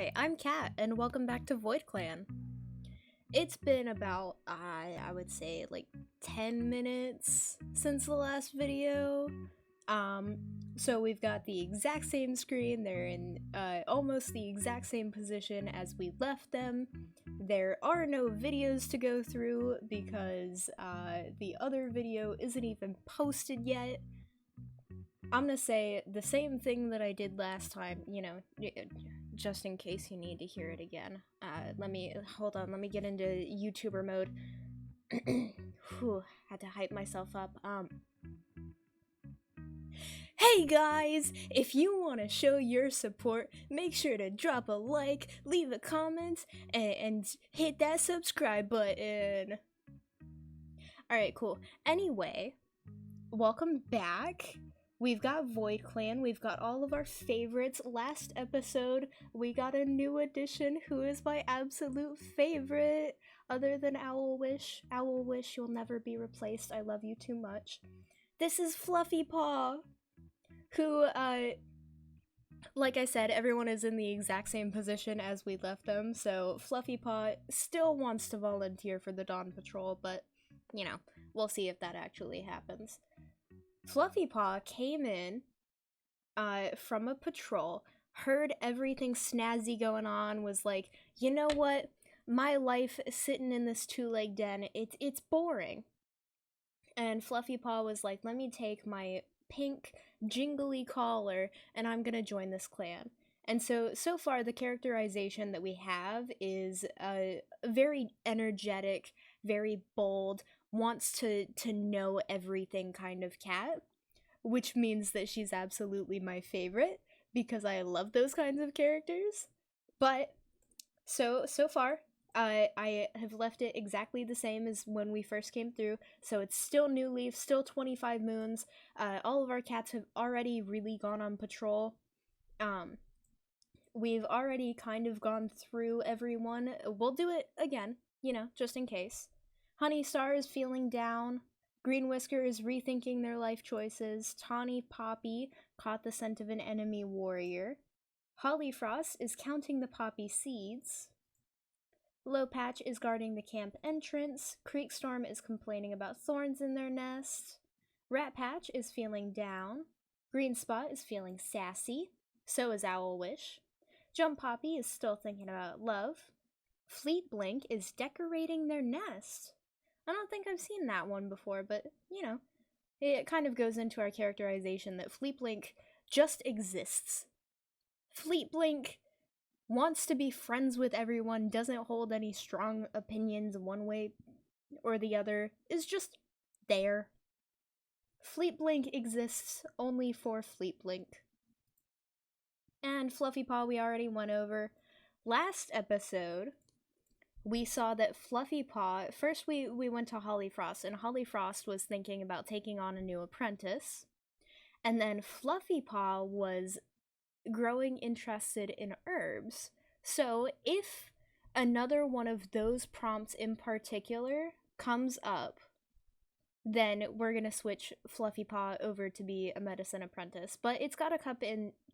Hi, I'm Kat, and welcome back to Voidclan. It's been about, I would say, like 10 minutes since the last video. So we've got the exact same screen, they're in almost the exact same position as we left them. There are no videos to go through because the other video isn't even posted yet. I'm gonna say the same thing that I did last time, just in case you need to hear it again. Hold on, let me get into YouTuber mode. Whew, had to hype myself up. Hey guys! If you want to show your support, make sure to drop a like, leave a comment, and hit that subscribe button. Alright, cool. Anyway, welcome back. We've got Voidclan, we've got all of our favorites. Last episode, we got a new addition who is my absolute favorite, other than Owlwish. Owlwish, you'll never be replaced, I love you too much. This is Fluffy Paw, who, like I said, everyone is in the exact same position as we left them, so Fluffy Paw still wants to volunteer for the Dawn Patrol, but, we'll see if that actually happens. Fluffy Paw came in from a patrol, heard everything snazzy going on, was like, you know what? My life sitting in this two-leg den, it's boring. And Fluffy Paw was like, let me take my pink jingly collar and I'm gonna join this clan. And so far the characterization that we have is a very energetic, very bold, wants to know everything kind of cat, which means that she's absolutely my favorite because I love those kinds of characters. But so far I have left it exactly the same as when we first came through, so it's still New Leaf, still 25 moons. All of our cats have already really gone on patrol. We've already kind of gone through everyone. We'll do it again, just in case. Honey Star is feeling down. Green Whisker is rethinking their life choices. Tawny Poppy caught the scent of an enemy warrior. Hollyfrost is counting the poppy seeds. Lowpatch is guarding the camp entrance. Creekstorm is complaining about thorns in their nest. Ratpatch is feeling down. Greenspot is feeling sassy. So is Owlwish. Jump Poppy is still thinking about love. Fleet Blink is decorating their nest. I don't think I've seen that one before, but, it kind of goes into our characterization that Fleet Blink just exists. Fleet Blink wants to be friends with everyone, doesn't hold any strong opinions one way or the other, is just there. Fleet Blink exists only for Fleet Blink. And Fluffy Paw we already went over. Last episode, we saw that Fluffy Paw, first we went to Hollyfrost, and Hollyfrost was thinking about taking on a new apprentice. And then Fluffy Paw was growing interested in herbs. So if another one of those prompts in particular comes up, then we're gonna switch Fluffy Paw over to be a medicine apprentice. But it's gotta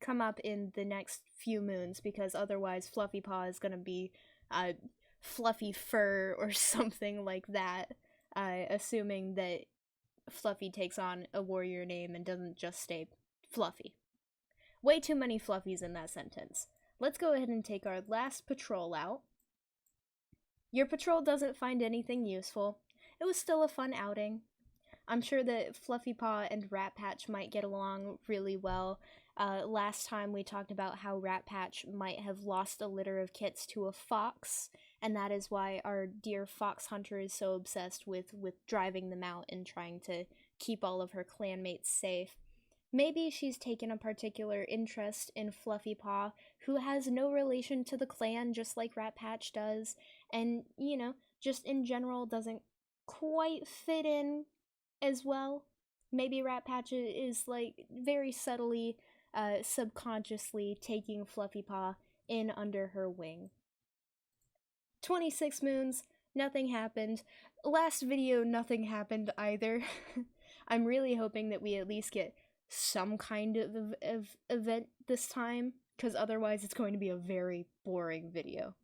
come up in the next few moons, because otherwise Fluffy Paw is gonna be Fluffy Fur or something like that, assuming that Fluffy takes on a warrior name and doesn't just stay Fluffy. Way too many Fluffies in that sentence. Let's go ahead and take our last patrol out. Your patrol doesn't find anything useful. It was still a fun outing. I'm sure that Fluffy Paw and Ratpatch might get along really well. Last time we talked about how Ratpatch might have lost a litter of kits to a fox, and that is why our dear fox hunter is so obsessed with driving them out and trying to keep all of her clanmates safe. Maybe she's taken a particular interest in Fluffy Paw, who has no relation to the clan, just like Ratpatch does, and, just in general doesn't quite fit in as well. Maybe Ratpatch is, very subtly, subconsciously taking Fluffy Paw in under her wing. 26 moons, nothing happened. Last video, nothing happened either. I'm really hoping that we at least get some kind of event this time. because otherwise it's going to be a very boring video.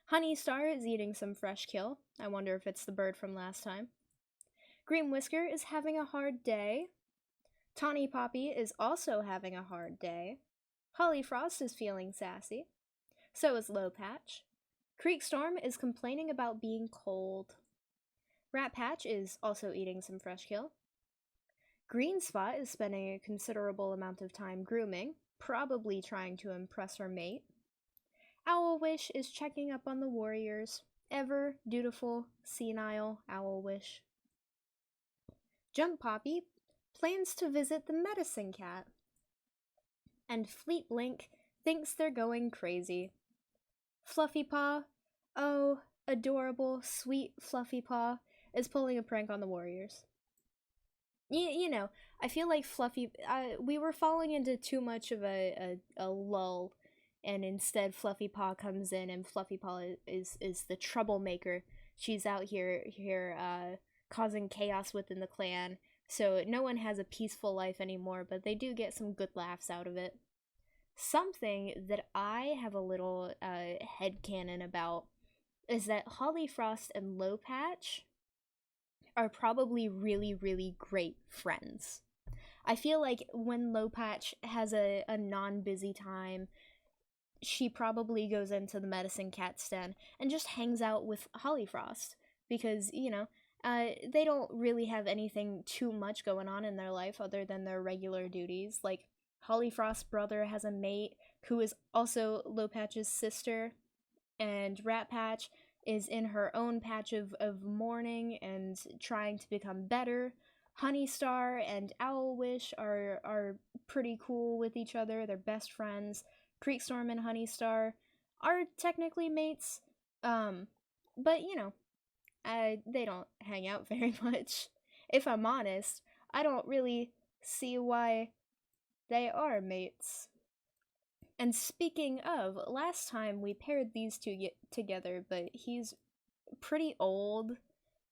Honey Star is eating some fresh kill. I wonder if it's the bird from last time. Green Whisker is having a hard day. Tawny Poppy is also having a hard day. Holly Frost is feeling sassy. So is Low Patch. Creek Storm is complaining about being cold. Rat Patch is also eating some fresh kill. Green Spot is spending a considerable amount of time grooming, probably trying to impress her mate. Owl Wish is checking up on the warriors. Ever dutiful, senile Owl Wish. Jump Poppy plans to visit the medicine cat. And Fleet Blink thinks they're going crazy. Fluffy Paw, oh, adorable, sweet Fluffy Paw, is pulling a prank on the warriors. You know, I feel like Fluffy, we were falling into too much of a lull, and instead Fluffy Paw comes in, and Fluffy Paw is the troublemaker. She's out here causing chaos within the clan, so no one has a peaceful life anymore, but they do get some good laughs out of it. Something that I have a little headcanon about is that Holly Frost and Low Patch are probably really, really great friends. I feel like when Low Patch has a non-busy time, she probably goes into the medicine cat's den and just hangs out with Holly Frost because, you know, they don't really have anything too much going on in their life other than their regular duties. Like, Holly Frost's brother has a mate who is also Low Patch's sister, and Rat Patch is in her own patch of mourning and trying to become better. Honey Star and Owl Wish are pretty cool with each other. They're best friends. Creek Storm and Honey Star are technically mates, but you know, they don't hang out very much. If I'm honest, I don't really see why they are mates. And speaking of, last time we paired these two together, but he's pretty old,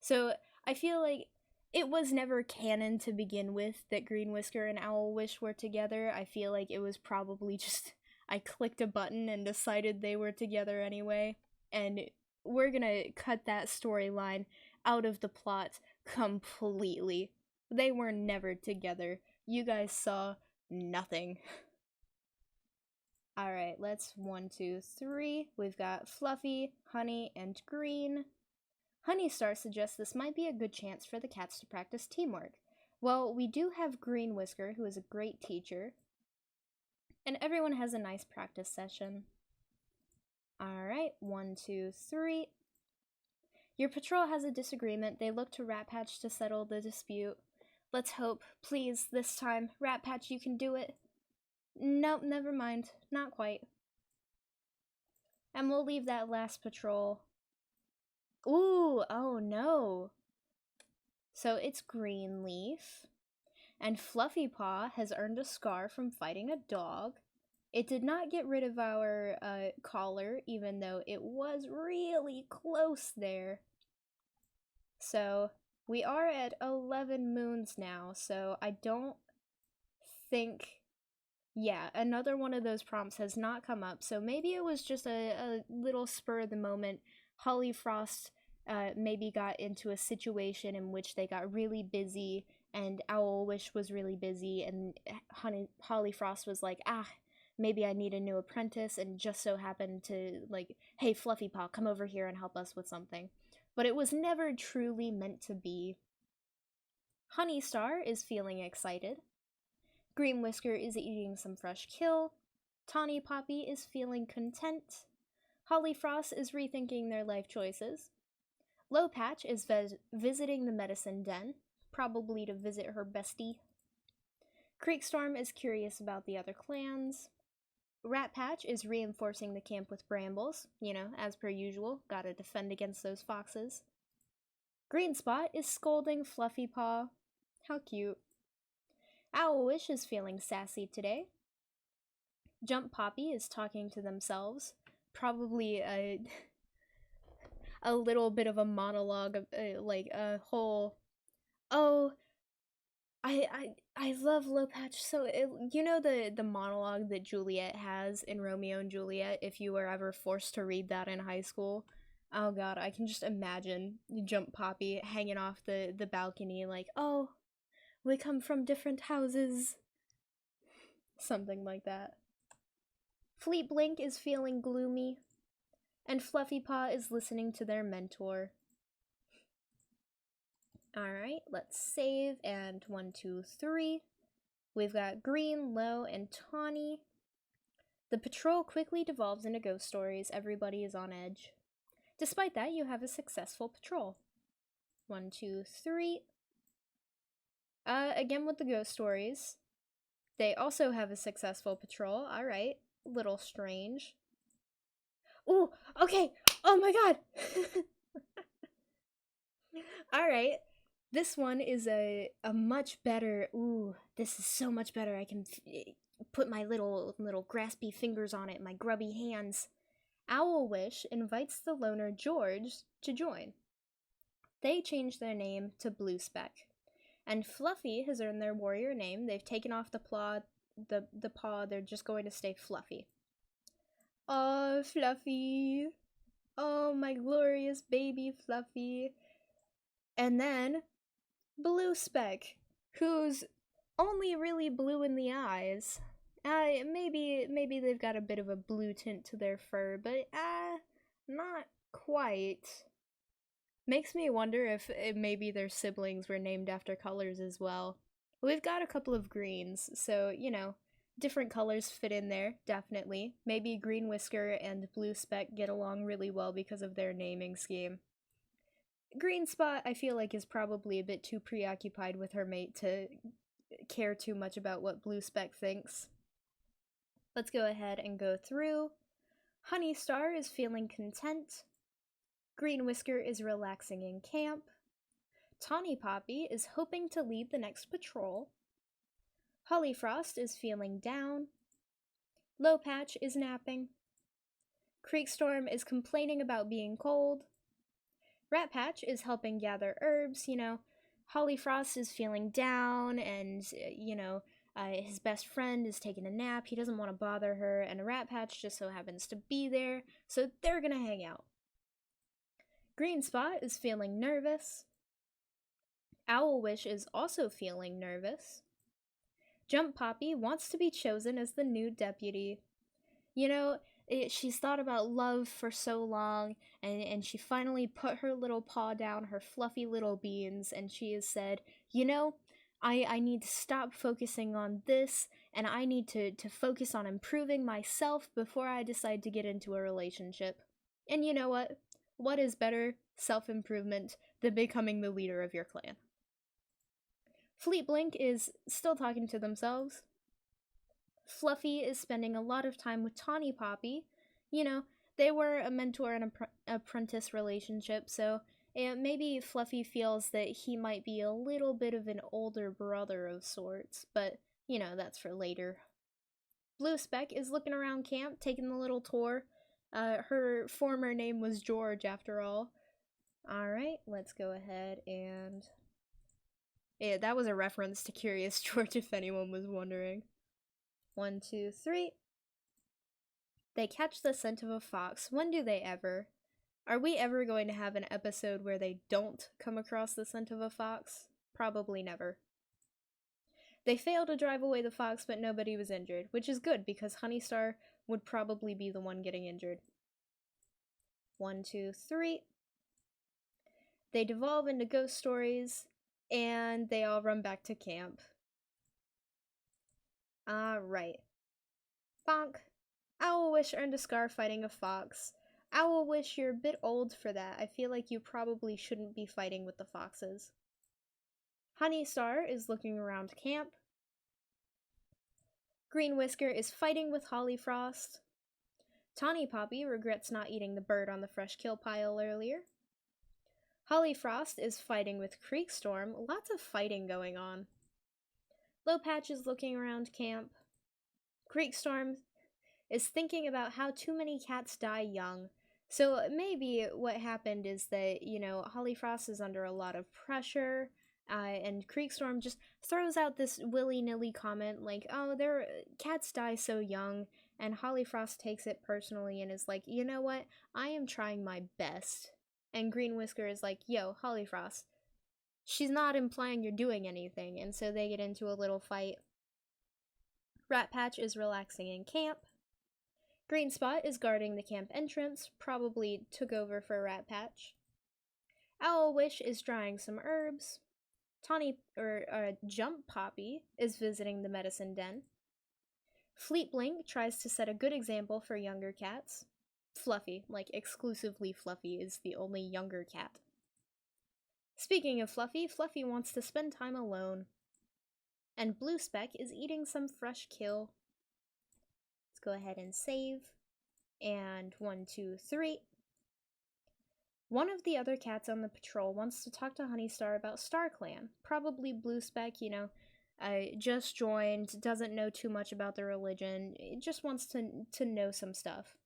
so I feel like it was never canon to begin with that Green Whisker and Owl Wish were together. I feel like it was probably just I clicked a button and decided they were together anyway, and we're gonna cut that storyline out of the plot completely. They were never together. You guys saw nothing. Alright, let's 1, 2, 3. We've got Fluffy, Honey, and Green. Honey Star suggests this might be a good chance for the cats to practice teamwork. Well, we do have Green Whisker, who is a great teacher, and everyone has a nice practice session. Alright, 1, 2, 3. Your patrol has a disagreement. They look to Rat Patch to settle the dispute. Let's hope, please, this time. Rat Patch, you can do it. Nope, never mind. Not quite. And we'll leave that last patrol. Ooh, oh no. So it's Greenleaf. And Fluffy Paw has earned a scar from fighting a dog. It did not get rid of our collar, even though it was really close there. So we are at 11 moons now, so I don't think... Yeah, another one of those prompts has not come up, so maybe it was just a little spur of the moment. Holly Frost maybe got into a situation in which they got really busy, and Owl Wish was really busy, and Holly Frost was like, maybe I need a new apprentice, and just so happened to, like, hey, Fluffy Paw, come over here and help us with something. But it was never truly meant to be. Honey Star is feeling excited. Green Whisker is eating some fresh kill. Tawny Poppy is feeling content. Holly Frost is rethinking their life choices. Low Patch is visiting the medicine den, probably to visit her bestie. Creek Storm is curious about the other clans. Rat Patch is reinforcing the camp with brambles, you know, as per usual, gotta defend against those foxes. Green Spot is scolding Fluffy Paw. How cute. Owl Wish is feeling sassy today. Jump Poppy is talking to themselves, probably a little bit of a monologue of like a whole, oh, I love Lopatch. So you know the monologue that Juliet has in Romeo and Juliet. If you were ever forced to read that in high school, oh god, I can just imagine Jump Poppy hanging off the balcony like, oh, we come from different houses, something like that. Fleet Blink is feeling gloomy, and Fluffy Paw is listening to their mentor. Alright, let's save, and 1, 2, 3. We've got Green, Low, and Tawny. The patrol quickly devolves into ghost stories. Everybody is on edge. Despite that, you have a successful patrol. 1, 2, 3. Again with the ghost stories. They also have a successful patrol. Alright, little strange. Ooh, okay. Oh my god. Alright. This one is a much better. Ooh, this is so much better. I can put my little graspy fingers on it, my grubby hands. Owl Wish invites the loner George to join. They change their name to Blue Speck. And Fluffy has earned their warrior name. They've taken off the paw, they're just going to stay Fluffy. Oh, Fluffy. Oh, my glorious baby Fluffy. And then Blue Speck, who's only really blue in the eyes. Maybe they've got a bit of a blue tint to their fur, but not quite. Makes me wonder if maybe their siblings were named after colors as well. We've got a couple of greens, so, you know, different colors fit in there, definitely. Maybe Green Whisker and Blue Speck get along really well because of their naming scheme. Green Spot, I feel like, is probably a bit too preoccupied with her mate to care too much about what Blue Speck thinks. Let's go ahead and go through. Honey Star is feeling content. Green Whisker is relaxing in camp. Tawny Poppy is hoping to lead the next patrol. Hollyfrost is feeling down. Lowpatch is napping. Creekstorm is complaining about being cold. Ratpatch is helping gather herbs, you know. Hollyfrost is feeling down, and, his best friend is taking a nap. He doesn't want to bother her, and Ratpatch just so happens to be there, so they're gonna hang out. Green Spot is feeling nervous. Owl Wish is also feeling nervous. Jump Poppy wants to be chosen as the new deputy. You know, she's thought about love for so long, and she finally put her little paw down, her fluffy little beans, and she has said, you know, I need to stop focusing on this, and I need to focus on improving myself before I decide to get into a relationship. And you know what? What is better self-improvement than becoming the leader of your clan? Fleet Blink is still talking to themselves. Fluffy is spending a lot of time with Tawny Poppy. You know, they were a mentor and apprentice relationship, so maybe Fluffy feels that he might be a little bit of an older brother of sorts, but, you know, that's for later. Blue Speck is looking around camp, taking the little tour. Her former name was George, after all. Alright, let's go ahead and... Yeah, that was a reference to Curious George, if anyone was wondering. 1, 2, 3. They catch the scent of a fox. When do they ever? Are we ever going to have an episode where they don't come across the scent of a fox? Probably never. They fail to drive away the fox, but nobody was injured, which is good because Honeystar would probably be the one getting injured. 1, 2, 3. They devolve into ghost stories, and they all run back to camp. Alright. Bonk. Owl Wish earned a scar fighting a fox. Owl Wish, you're a bit old for that. I feel like you probably shouldn't be fighting with the foxes. Honey Star is looking around camp. Green Whisker is fighting with Hollyfrost. Tawny Poppy regrets not eating the bird on the fresh kill pile earlier. Hollyfrost is fighting with Creekstorm. Lots of fighting going on. Lowpatch is looking around camp. Creekstorm is thinking about how too many cats die young. So maybe what happened is that, you know, Hollyfrost is under a lot of pressure. And Creekstorm just throws out this willy-nilly comment like, oh, their cats die so young, and Hollyfrost takes it personally and is like, you know what, I am trying my best. And Green Whisker is like, yo, Hollyfrost, she's not implying you're doing anything, and so they get into a little fight. Rat Patch is relaxing in camp. Green Spot is guarding the camp entrance, probably took over for Rat Patch. Owl Wish is drying some herbs. Jump Poppy is visiting the medicine den. Fleet Blink tries to set a good example for younger cats. Fluffy, like exclusively Fluffy, is the only younger cat. Speaking of Fluffy, Fluffy wants to spend time alone. And Blue Speck is eating some fresh kill. Let's go ahead and save. And 1, 2, 3. One of the other cats on the patrol wants to talk to Honeystar about StarClan. Probably Blue Speck, you know, just joined, doesn't know too much about the religion, just wants to know some stuff.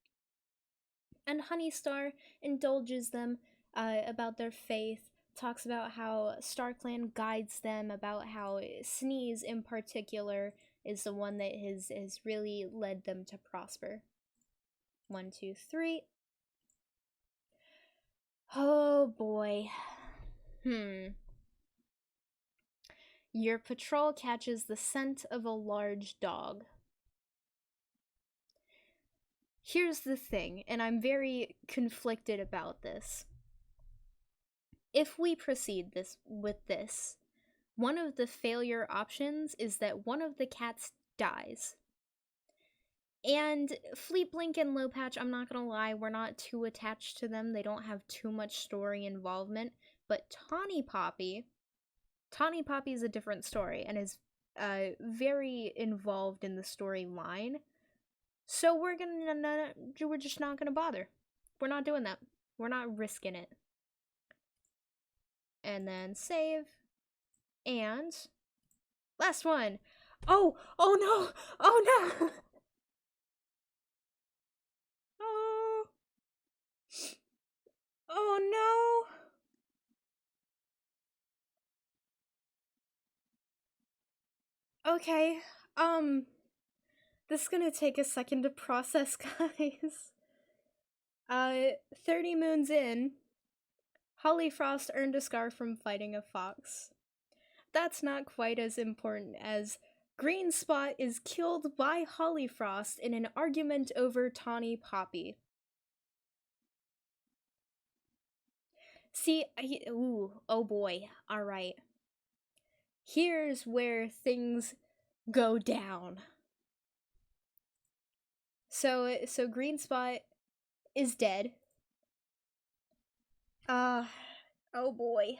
And Honeystar indulges them about their faith, talks about how StarClan guides them, about how Sneeze in particular is the one that has really led them to prosper. 1, 2, 3. Oh boy. Your patrol catches the scent of a large dog. Here's the thing, and I'm very conflicted about this. If we proceed with this, one of the failure options is that one of the cats dies. And Fleet Blink and Low Patch, I'm not gonna lie, we're not too attached to them. They don't have too much story involvement. But Tawny Poppy is a different story and is very involved in the storyline. So we're just not gonna bother. We're not doing that. We're not risking it. And then save. And last one. Oh no! Oh no! Oh no! Okay, this is gonna take a second to process, guys. 30 moons in, Hollyfrost earned a scar from fighting a fox. That's not quite as important as Green Spot is killed by Hollyfrost in an argument over Tawny Poppy. See, oh boy, alright. Here's where things go down. So Green Spot is dead. Oh boy.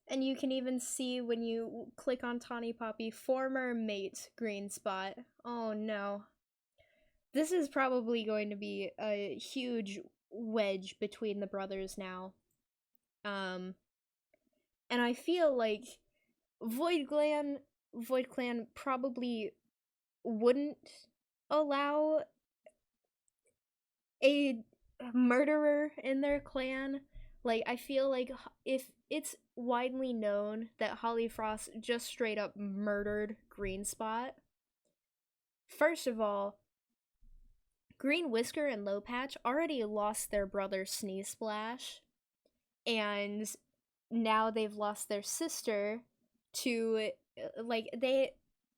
And you can even see when you click on Tawny Poppy, former mate Green Spot. Oh no. This is probably going to be a huge wedge between the brothers now. And I feel like Voidclan probably wouldn't allow a murderer in their clan. Like, I feel like if it's widely known that Hollyfrost just straight up murdered Green Spot, first of all, Green Whisker and Low Patch already lost their brother Sneeze Splash, and now they've lost their sister to,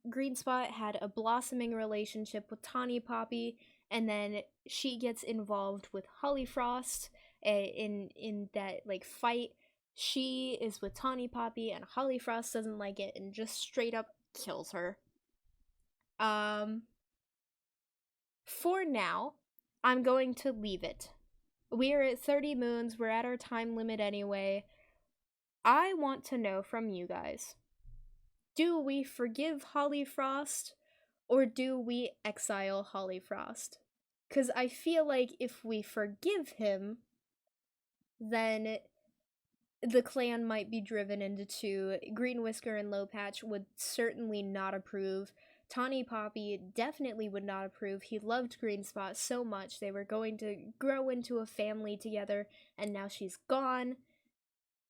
Green Spot had a blossoming relationship with Tawny Poppy, and then she gets involved with Hollyfrost in that, like, fight. She is with Tawny Poppy, and Hollyfrost doesn't like it and just straight up kills her. For now, I'm going to leave it. We are at 30 moons, we're at our time limit anyway. I want to know from you guys. Do we forgive Hollyfrost, or do we exile Hollyfrost? Because I feel like if we forgive him, then the clan might be driven into two. Green Whisker and Low Patch would certainly not approve. Tawny Poppy definitely would not approve. He loved Green Spot so much. They were going to grow into a family together, and now she's gone.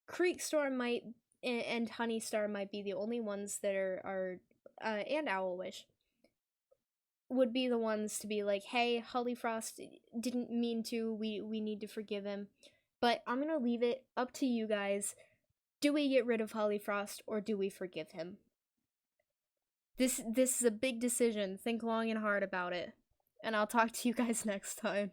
Creekstorm might and Honeystar might be the only ones that are and Owlwish would be the ones to be like, hey, Hollyfrost didn't mean to, we need to forgive him. But I'm gonna leave it up to you guys. Do we get rid of Hollyfrost or do we forgive him? This is a big decision. Think long and hard about it. And I'll talk to you guys next time.